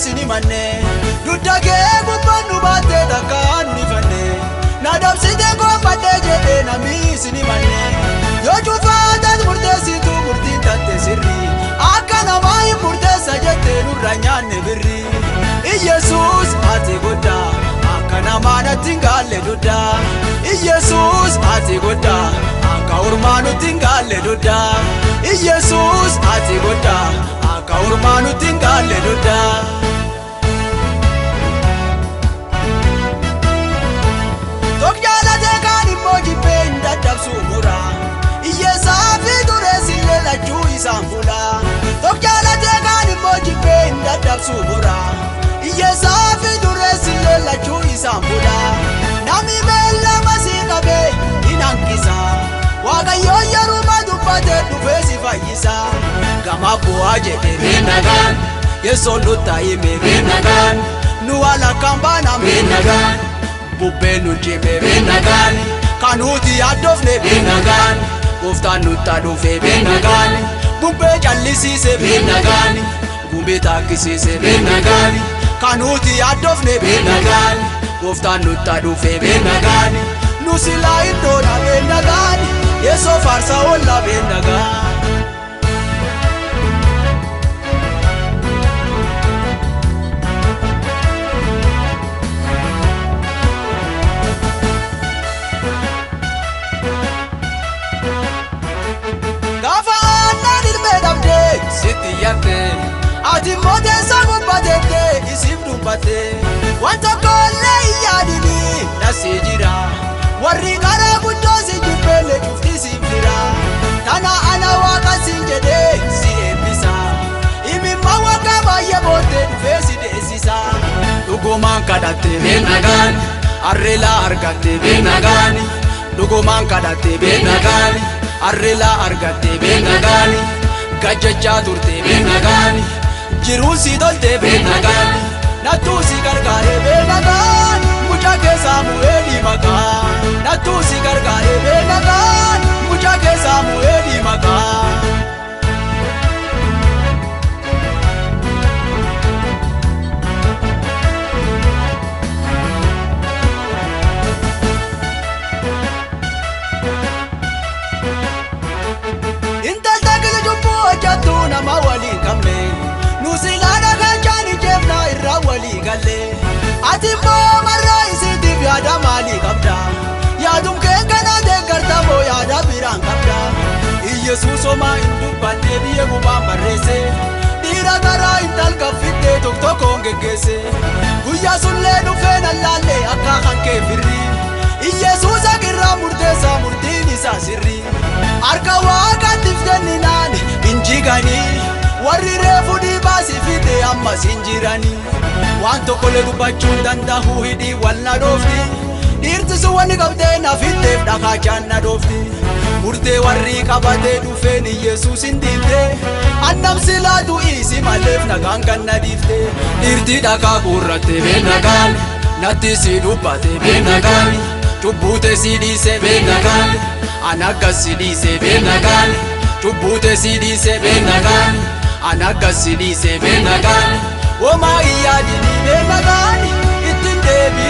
isini manne dudage gubbanu baate dakan nifanne nadabsite ko badde jede nami isini manne yo jufata murtesitu murtitatte sirri akana mai murtesa jette nuranyane birri Jesus ati goda akana mana tingale duda Jesus ati goda aka urmanu tingale duda Jesus ati goda aka urmanu tingale duda Tokjala de kani moji penda dabsumura Iyesa fiduresi lela chui sambula Tokjala de kani moji penda dabsumura Iyesa fiduresi lela chui sambula Nami bella masika be inankisa Waka yoyaru madupate dufesi fayisa Gama buaje de benagan Yeso luta ime benagan Nuala kambana benagan Bubenu jime benagan Kanuti adofne benagan Ufta nuta dufe benagan Bube jalisi se benagan Gumbe takisi se benagan Kanuti adofne benagan Ufta nuta dufe benagan Nusila indona benagan Yeso farsa olla benagan Ati mote sabu patete isifdu pate Wanta kole iyadini nasijira Warri kara kutosi jupele jufti simfira Tana ana waka sinjede si episa Imi mawaka baye bote dufesi desisa Duguman kadate benagan Arrela argate benagan Duguman kadate benagan Arrela argate benagan Gajaja turte benagan Jirusi dolte benagan Natusi gargare benagan Mucha ke Samueli makan Natusi gargare benagan Mucha ke Samueli makan Intal takil jumbo jatu nama wali kamne Nusilana kanjani jefna irra wali galle Atimbo marra isiti yada mali kabda Yadum kenkana dekarta mo yada biran kabda Iyesus oma indu bande biye guma marrese Dira tara intal kafite tokto kongegese Guya sulle nufena lalle akka kanke firri Iyesus akirra murtesa murtini sa sirri Arka waka tifteni nani injigani Warri refu di basi fite amma sinjirani Wanto kole dubachun dandahu hidi walna dofti Dirti suwani kabde na fite daka janna dofti Murte warri kabate dufeni Yesus indifte Annam silatu isi malef nagangan nadifte Dirti daka kurrate benagan Natti si dubbate benagan Tubbute si dise benagan Anaga si dise benagan Tubbute si dise benagan Anaga si dise benagan Oma iya dini benagan Itin debi